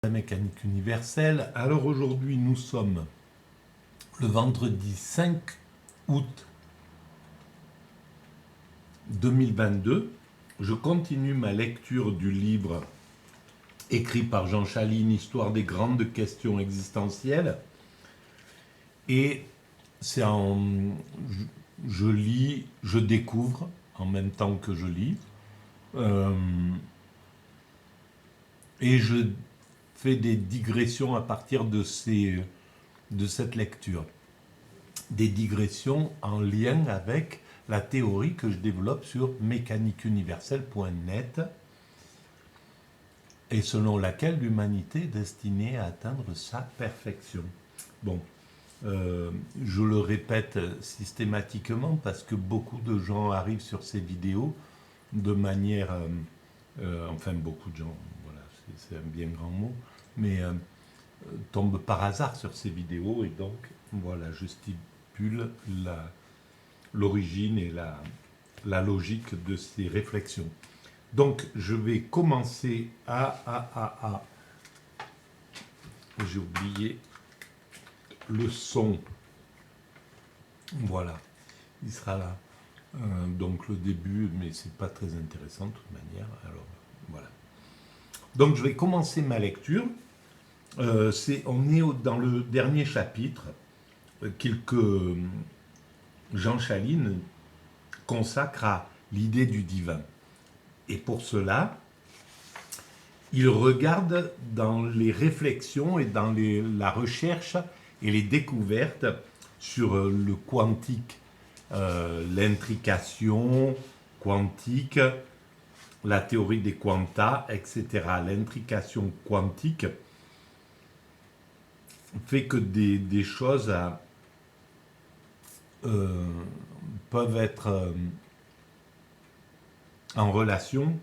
La mécanique universelle. Alors aujourd'hui, nous sommes le vendredi 5 août 2022. Je continue ma lecture du livre écrit par Jean Chaline, Histoire des grandes questions existentielles. Et c'est je lis, je découvre en même temps que je lis. Et je fais des digressions à partir de cette lecture. Des digressions en lien avec la théorie que je développe sur mécaniqueuniverselle.net et selon laquelle l'humanité est destinée à atteindre sa perfection. Bon, je le répète systématiquement parce que beaucoup de gens arrivent sur ces vidéos de manière... enfin, beaucoup de gens, voilà, c'est un bien grand mot, mais tombent par hasard sur ces vidéos et donc, voilà, je stipule l'origine et la logique de ces réflexions. Donc, je vais commencer à j'ai oublié le son. Voilà, il sera là. Donc le début, mais c'est pas très intéressant de toute manière. Alors, voilà. Donc, je vais commencer ma lecture. On est dans le dernier chapitre que Jean Chaline consacre à l'idée du divin. Et pour cela, il regarde dans les réflexions et dans la recherche et les découvertes sur le quantique, l'intrication quantique, la théorie des quanta, etc. L'intrication quantique fait que des choses peuvent être en relation.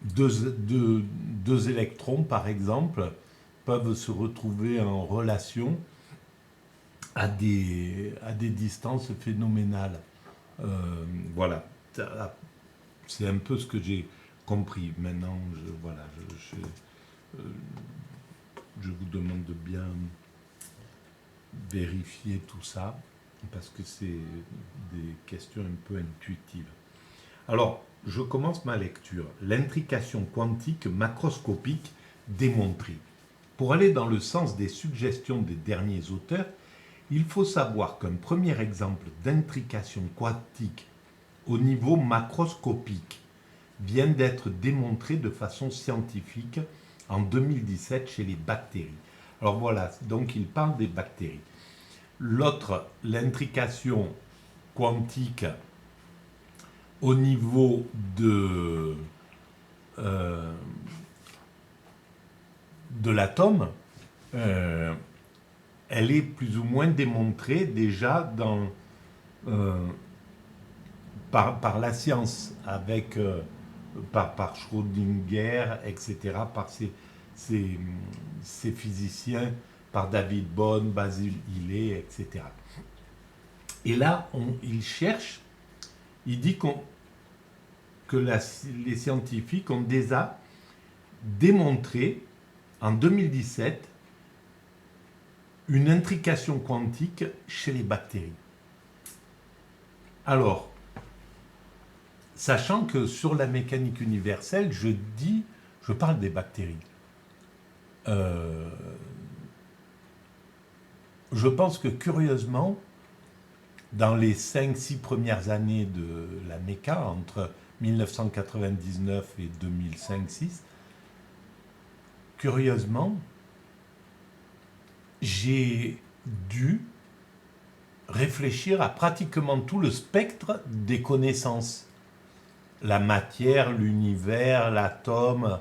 Deux électrons, par exemple, peuvent se retrouver en relation à des distances phénoménales. Voilà, c'est un peu ce que j'ai compris. Maintenant, je vous demande de bien vérifier tout ça, parce que c'est des questions un peu intuitives. Alors, je commence ma lecture. L'intrication quantique macroscopique démontrée. Pour aller dans le sens des suggestions des derniers auteurs, il faut savoir qu'un premier exemple d'intrication quantique au niveau macroscopique vient d'être démontré de façon scientifique en 2017 chez les bactéries. Alors voilà, donc il parle des bactéries. L'autre, l'intrication quantique au niveau de l'atome, elle est plus ou moins démontrée déjà par la science, par Schrödinger, etc., par ces physiciens, par David Bohm, Basil Hillet, etc. Et là, il cherche, il dit que les scientifiques ont déjà démontré en 2017 une intrication quantique chez les bactéries. Alors, sachant que sur la mécanique universelle, je parle des bactéries. Je pense que curieusement, dans les 5-6 premières années de la méca, entre 1999 et 2005-6, curieusement, j'ai dû réfléchir à pratiquement tout le spectre des connaissances. La matière, l'univers, l'atome,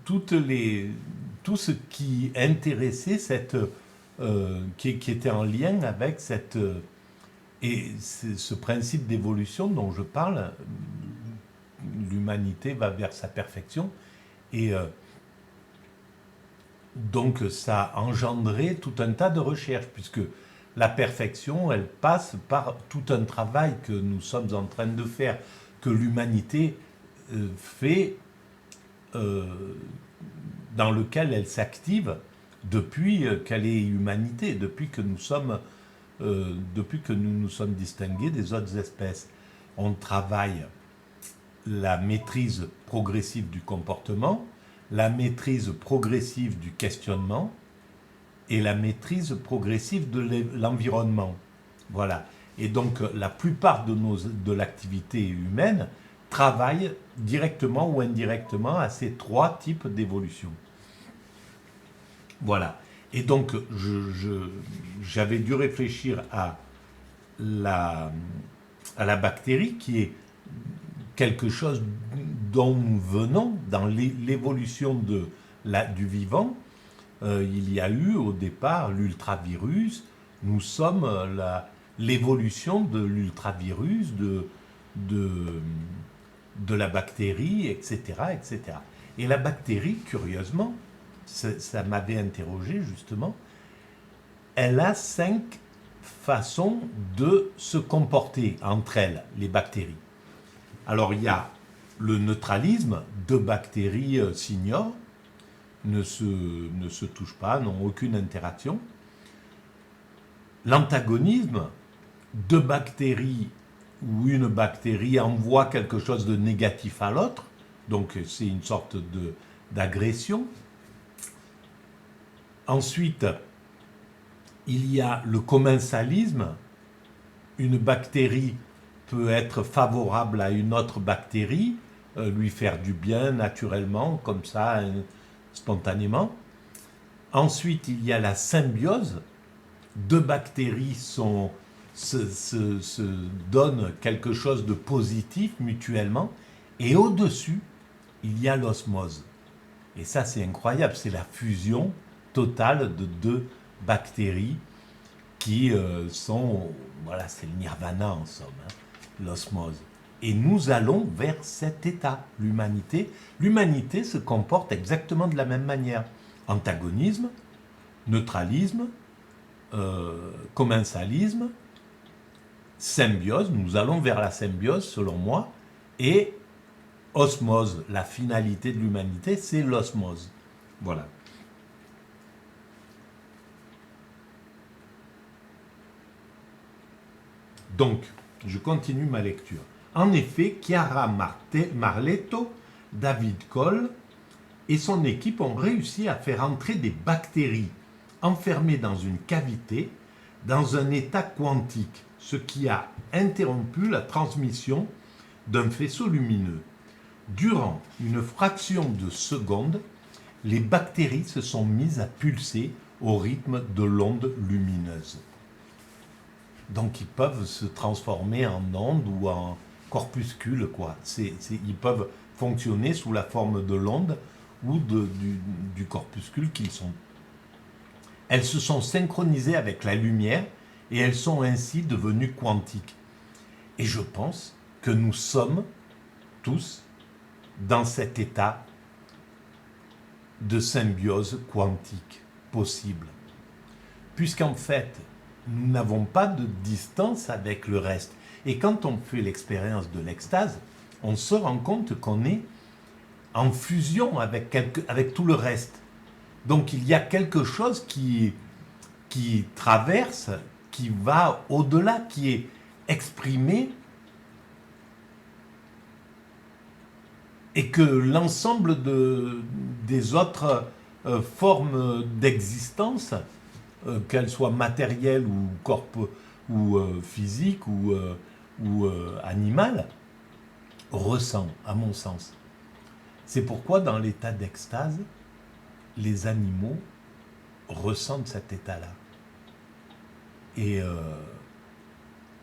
tout ce qui intéressait qui était en lien avec ce principe d'évolution dont je parle. L'humanité va vers sa perfection et donc ça a engendré tout un tas de recherches, puisque la perfection, elle passe par tout un travail que nous sommes en train de faire, que l'humanité fait, euh, dans lequel elle s'active depuis qu'elle est humanité, depuis que nous nous sommes distingués des autres espèces. On travaille la maîtrise progressive du comportement, la maîtrise progressive du questionnement et la maîtrise progressive de l'environnement. Voilà. Et donc, la plupart de l'activité humaine travaille directement ou indirectement à ces trois types d'évolution. Voilà. Et donc, j'avais dû réfléchir à la bactérie, qui est quelque chose dont nous venons dans l'évolution du vivant. Il y a eu au départ l'ultravirus. Nous sommes l'évolution de l'ultravirus, de la bactérie, etc., etc. Et la bactérie, curieusement, ça m'avait interrogé justement, elle a 5 façons de se comporter entre elles, les bactéries. Alors il y a le neutralisme, 2 bactéries s'ignorent, ne se touchent pas, n'ont aucune interaction. L'antagonisme, 2 bactéries où une bactérie envoie quelque chose de négatif à l'autre, donc c'est une sorte d'agression. Ensuite, il y a le commensalisme. Une bactérie peut être favorable à une autre bactérie, lui faire du bien naturellement, comme ça, spontanément. Ensuite, il y a la symbiose. 2 bactéries se donnent quelque chose de positif mutuellement. Et au-dessus, il y a l'osmose. Et ça, c'est incroyable, c'est la fusion totale de 2 bactéries qui sont, voilà, c'est le nirvana en somme, hein, l'osmose. Et nous allons vers cet état, l'humanité. L'humanité se comporte exactement de la même manière. Antagonisme, neutralisme, commensalisme, symbiose, nous allons vers la symbiose selon moi, et osmose, la finalité de l'humanité, c'est l'osmose. Voilà. Donc, je continue ma lecture. En effet, Chiara Marletto, David Cole et son équipe ont réussi à faire entrer des bactéries enfermées dans une cavité dans un état quantique, ce qui a interrompu la transmission d'un faisceau lumineux. Durant une fraction de seconde, les bactéries se sont mises à pulser au rythme de l'onde lumineuse. Donc ils peuvent se transformer en ondes ou en corpuscules, quoi. Ils peuvent fonctionner sous la forme de l'onde ou du corpuscule qu'ils sont. Elles se sont synchronisées avec la lumière et elles sont ainsi devenues quantiques. Et je pense que nous sommes tous dans cet état de symbiose quantique possible. Puisqu'en fait, nous n'avons pas de distance avec le reste. Et quand on fait l'expérience de l'extase, on se rend compte qu'on est en fusion avec tout le reste. Donc il y a quelque chose qui traverse, qui va au-delà, qui est exprimé, et que l'ensemble des autres formes d'existence, qu'elles soient matérielles ou physiques ou animales, ressent, à mon sens. C'est pourquoi dans l'état d'extase, les animaux ressentent cet état-là. Et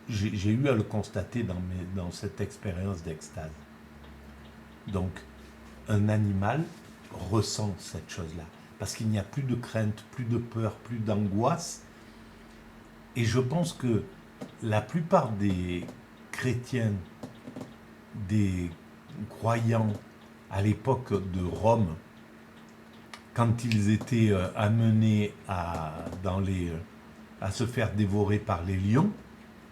j'ai eu à le constater dans cette expérience d'extase. Donc, un animal ressent cette chose-là. Parce qu'il n'y a plus de crainte, plus de peur, plus d'angoisse. Et je pense que la plupart des chrétiens, des croyants à l'époque de Rome, quand ils étaient amenés à à se faire dévorer par les lions,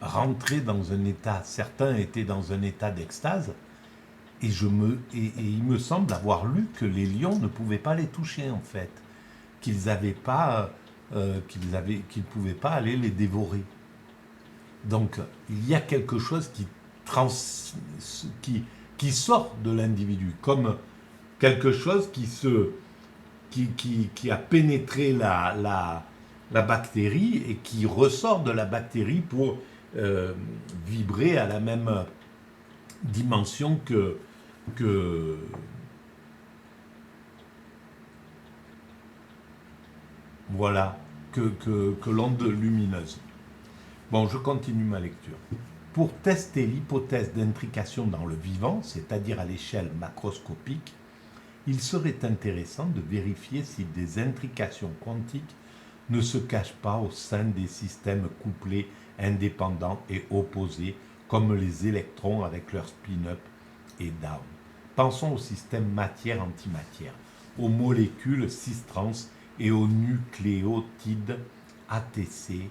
rentraient dans un état, certains étaient dans un état d'extase, et il me semble avoir lu que les lions ne pouvaient pas les toucher en fait, qu'ils ne pouvaient pas aller les dévorer. Donc il y a quelque chose qui sort de l'individu, comme quelque chose qui a pénétré la bactérie et qui ressort de la bactérie pour vibrer à la même dimension que voilà, que l'onde lumineuse. Bon, je continue ma lecture. Pour tester l'hypothèse d'intrication dans le vivant, c'est-à-dire à l'échelle macroscopique, il serait intéressant de vérifier si des intrications quantiques ne se cachent pas au sein des systèmes couplés, indépendants et opposés, comme les électrons avec leur spin-up et down. Pensons au système matière-antimatière, aux molécules cis-trans et aux nucléotides ATC,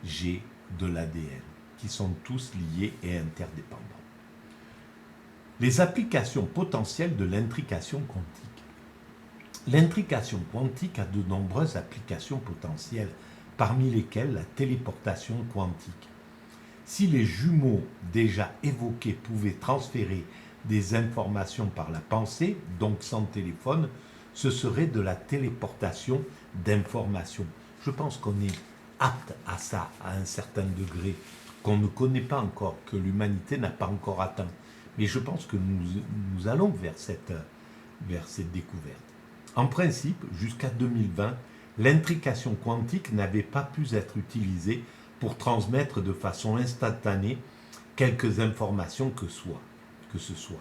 G de l'ADN, qui sont tous liés et interdépendants. Les applications potentielles de l'intrication quantique. L'intrication quantique a de nombreuses applications potentielles, parmi lesquelles la téléportation quantique. Si les jumeaux déjà évoqués pouvaient transférer des informations par la pensée, donc sans téléphone, ce serait de la téléportation d'informations. Je pense qu'on est apte à ça, à un certain degré, qu'on ne connaît pas encore, que l'humanité n'a pas encore atteint. Mais je pense que nous allons vers cette découverte. En principe, jusqu'à 2020, l'intrication quantique n'avait pas pu être utilisée pour transmettre de façon instantanée quelques informations que ce soit,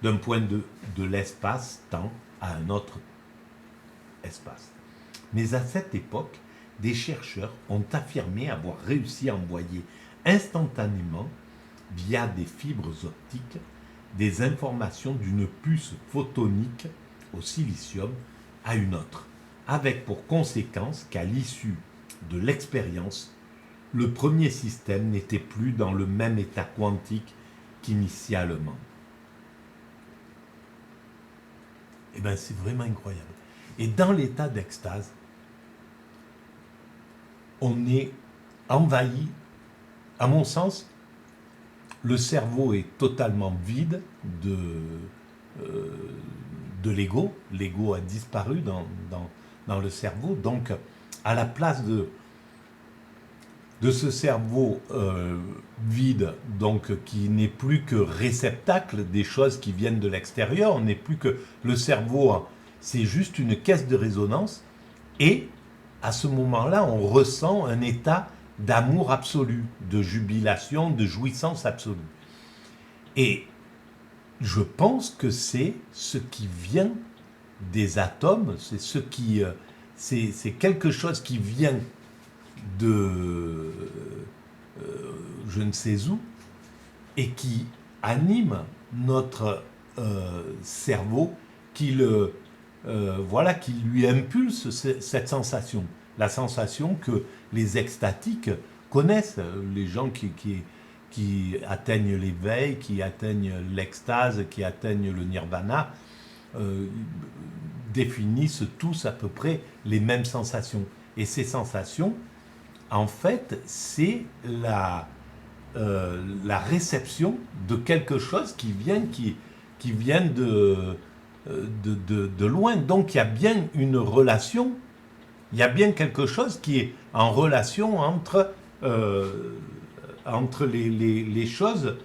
d'un point de l'espace-temps à un autre espace. Mais à cette époque, des chercheurs ont affirmé avoir réussi à envoyer instantanément, via des fibres optiques, des informations d'une puce photonique au silicium à une autre, avec pour conséquence qu'à l'issue de l'expérience, le premier système n'était plus dans le même état quantique qu'initialement. Eh bien, c'est vraiment incroyable. Et dans l'état d'extase, on est envahi, à mon sens, le cerveau est totalement vide de l'ego. L'ego a disparu dans le cerveau. Donc, à la place de ce cerveau vide, donc qui n'est plus que réceptacle des choses qui viennent de l'extérieur, on n'est plus que le cerveau, c'est juste une caisse de résonance, et à ce moment-là, on ressent un état d'amour absolu, de jubilation, de jouissance absolue. Et je pense que c'est ce qui vient des atomes, c'est quelque chose qui vient de je ne sais où, et qui anime notre cerveau, qui lui impulse cette sensation. La sensation que les extatiques connaissent, les gens qui atteignent l'éveil, qui atteignent l'extase, qui atteignent le nirvana, définissent tous à peu près les mêmes sensations. Et ces sensations, en fait, c'est la réception de quelque chose qui vient de loin. Donc il y a bien une relation, il y a bien quelque chose qui est en relation entre les choses,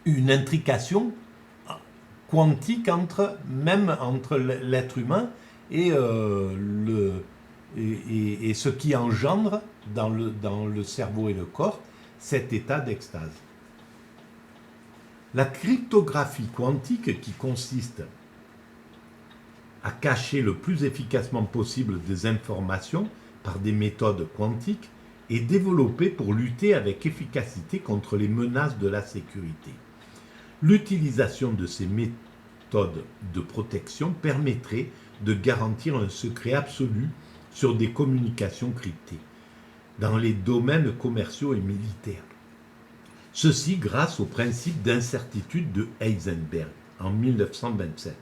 une intrication quantique entre l'être humain et ce qui engendre dans le cerveau et le corps cet état d'extase. La cryptographie quantique, qui consiste à cacher le plus efficacement possible des informations par des méthodes quantiques, est développée pour lutter avec efficacité contre les menaces de la sécurité. L'utilisation de ces méthodes de protection permettrait de garantir un secret absolu sur des communications cryptées. dans les domaines commerciaux et militaires. Ceci grâce au principe d'incertitude de Heisenberg en 1927.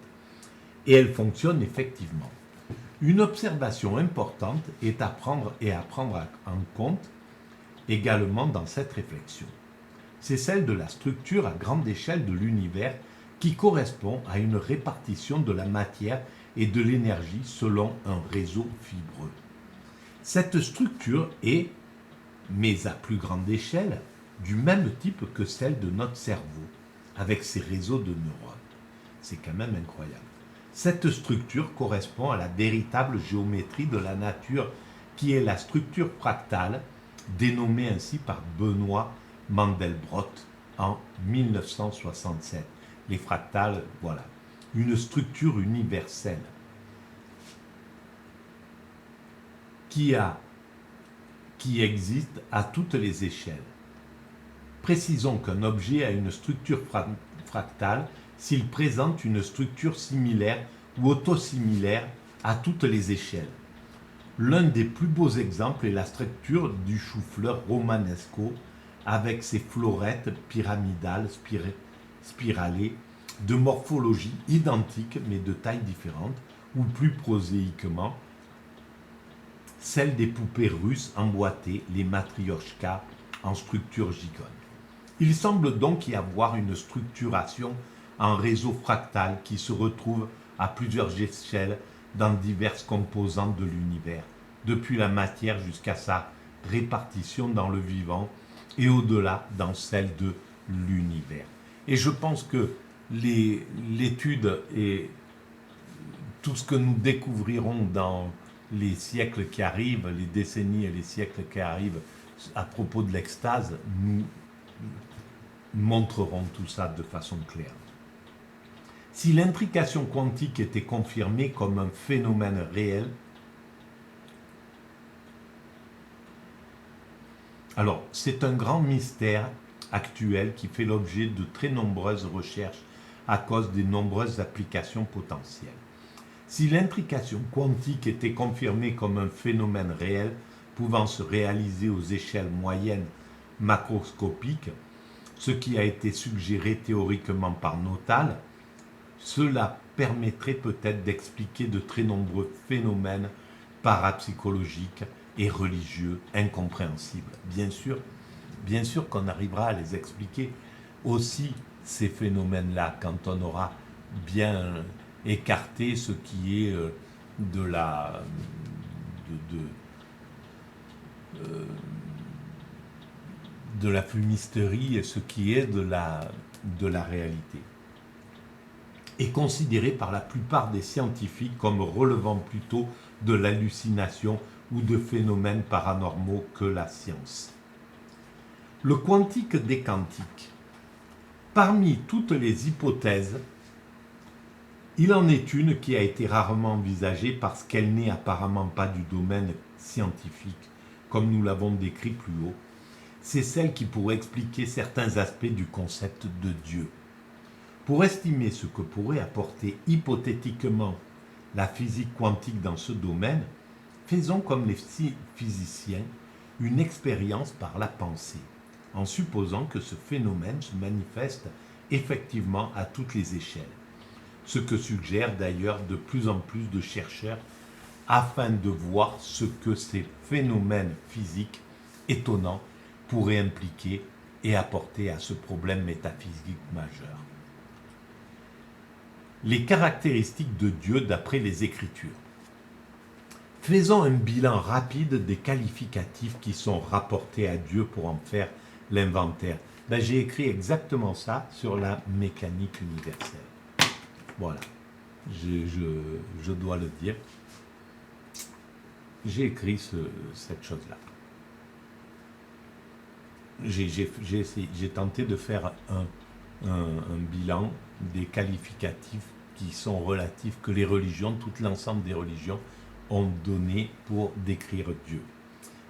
Et elle fonctionne effectivement. Une observation importante est à prendre en compte également dans cette réflexion. C'est celle de la structure à grande échelle de l'univers qui correspond à une répartition de la matière et de l'énergie selon un réseau fibreux. Cette structure est, mais à plus grande échelle, du même type que celle de notre cerveau, avec ses réseaux de neurones. C'est quand même incroyable. Cette structure correspond à la véritable géométrie de la nature, qui est la structure fractale, dénommée ainsi par Benoît Mandelbrot en 1967. Les fractales, voilà. Une structure universelle qui existe à toutes les échelles. Précisons qu'un objet a une structure fractale s'il présente une structure similaire ou autosimilaire à toutes les échelles. L'un des plus beaux exemples est la structure du chou-fleur romanesco avec ses florettes pyramidales spiralées de morphologie identique mais de taille différente, ou plus prosaïquement, celle des poupées russes emboîtées, les matrioshkas en structure gigone. Il semble donc y avoir une structuration en réseau fractal qui se retrouve à plusieurs échelles dans diverses composantes de l'univers, depuis la matière jusqu'à sa répartition dans le vivant et au-delà dans celle de l'univers. Et je pense que l'étude et tout ce que nous découvrirons dans les siècles qui arrivent, les décennies et les siècles qui arrivent à propos de l'extase, nous montreront tout ça de façon claire. Si l'intrication quantique était confirmée comme un phénomène réel, alors c'est un grand mystère actuel qui fait l'objet de très nombreuses recherches à cause des nombreuses applications potentielles. Si l'intrication quantique était confirmée comme un phénomène réel pouvant se réaliser aux échelles moyennes macroscopiques, ce qui a été suggéré théoriquement par Notal, cela permettrait peut-être d'expliquer de très nombreux phénomènes parapsychologiques et religieux incompréhensibles. Bien sûr qu'on arrivera à les expliquer aussi, ces phénomènes-là, quand on aura bien écarté ce qui est de la fumisterie et ce qui est de la réalité, est considéré par la plupart des scientifiques comme relevant plutôt de l'hallucination ou de phénomènes paranormaux que la science. Le quantique des quantiques. Parmi toutes les hypothèses, il en est une qui a été rarement envisagée parce qu'elle n'est apparemment pas du domaine scientifique, comme nous l'avons décrit plus haut. C'est celle qui pourrait expliquer certains aspects du concept de Dieu. Pour estimer ce que pourrait apporter hypothétiquement la physique quantique dans ce domaine, faisons comme les physiciens une expérience par la pensée, en supposant que ce phénomène se manifeste effectivement à toutes les échelles, ce que suggèrent d'ailleurs de plus en plus de chercheurs afin de voir ce que ces phénomènes physiques étonnants pourraient impliquer et apporter à ce problème métaphysique majeur. Les caractéristiques de Dieu d'après les Écritures. Faisons un bilan rapide des qualificatifs qui sont rapportés à Dieu pour en faire l'inventaire. J'ai écrit exactement ça sur la mécanique universelle. Voilà, je dois le dire. J'ai écrit cette chose-là. J'ai tenté de faire un bilan des qualificatifs qui sont relatifs, que les religions, tout l'ensemble des religions, ont donné pour décrire Dieu.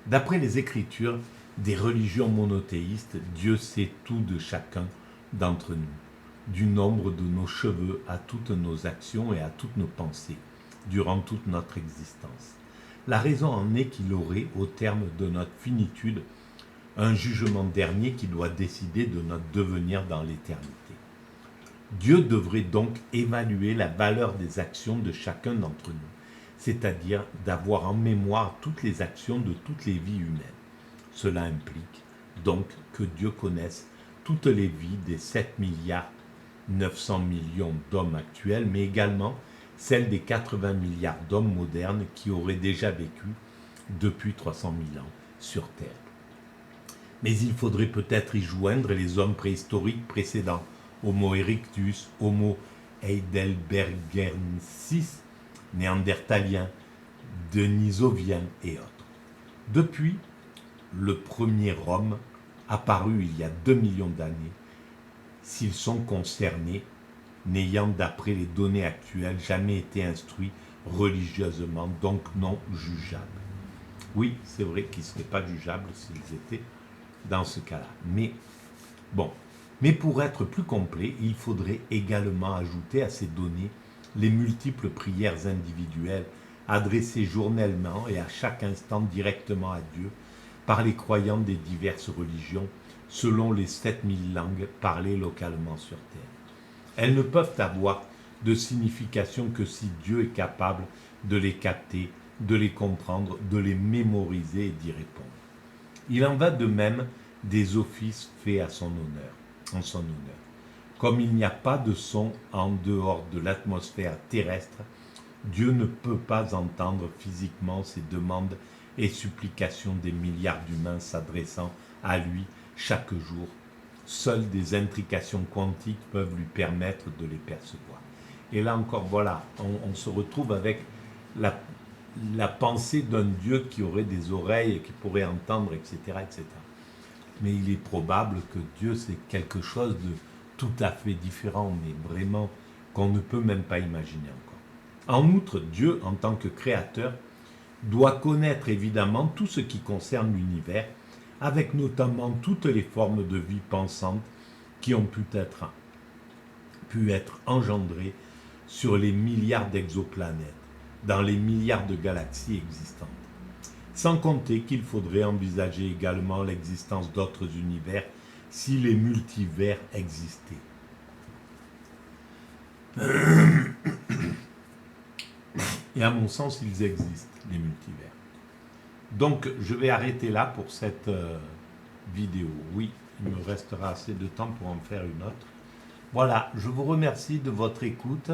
D'après les Écritures des religions monothéistes, Dieu sait tout de chacun d'entre nous, du nombre de nos cheveux à toutes nos actions et à toutes nos pensées, durant toute notre existence. La raison en est qu'il aurait, au terme de notre finitude, un jugement dernier qui doit décider de notre devenir dans l'éternité. Dieu devrait donc évaluer la valeur des actions de chacun d'entre nous, c'est-à-dire d'avoir en mémoire toutes les actions de toutes les vies humaines. Cela implique donc que Dieu connaisse toutes les vies des 7 milliards 900 millions d'hommes actuels, mais également celles des 80 milliards d'hommes modernes qui auraient déjà vécu depuis 300 000 ans sur Terre. Mais il faudrait peut-être y joindre les hommes préhistoriques précédents, Homo erectus, Homo heidelbergensis, néandertalien, denisovien et autres. Depuis le premier homme, apparu il y a 2 millions d'années, s'ils sont concernés, n'ayant d'après les données actuelles jamais été instruits religieusement, donc non jugeables. Oui, c'est vrai qu'ils ne seraient pas jugeables s'ils étaient dans ce cas-là. Mais bon, mais pour être plus complet, il faudrait également ajouter à ces données les multiples prières individuelles adressées journellement et à chaque instant directement à Dieu par les croyants des diverses religions selon les 7000 langues parlées localement sur Terre. Elles ne peuvent avoir de signification que si Dieu est capable de les capter, de les comprendre, de les mémoriser et d'y répondre. Il en va de même des offices faits à son honneur, en son honneur. Comme il n'y a pas de son en dehors de l'atmosphère terrestre, Dieu ne peut pas entendre physiquement ces demandes et supplications des milliards d'humains s'adressant à lui chaque jour. Seules des intrications quantiques peuvent lui permettre de les percevoir. Et là encore, voilà, on se retrouve avec la pensée d'un Dieu qui aurait des oreilles et qui pourrait entendre, etc., etc. Mais il est probable que Dieu, c'est quelque chose de tout à fait différent, mais vraiment qu'on ne peut même pas imaginer encore. En outre, Dieu, en tant que créateur, doit connaître évidemment tout ce qui concerne l'univers, avec notamment toutes les formes de vie pensantes qui ont pu être engendrées sur les milliards d'exoplanètes, dans les milliards de galaxies existantes. Sans compter qu'il faudrait envisager également l'existence d'autres univers si les multivers existaient. Et à mon sens, ils existent, les multivers. Donc, je vais arrêter là pour cette vidéo. Oui, il me restera assez de temps pour en faire une autre. Voilà, je vous remercie de votre écoute.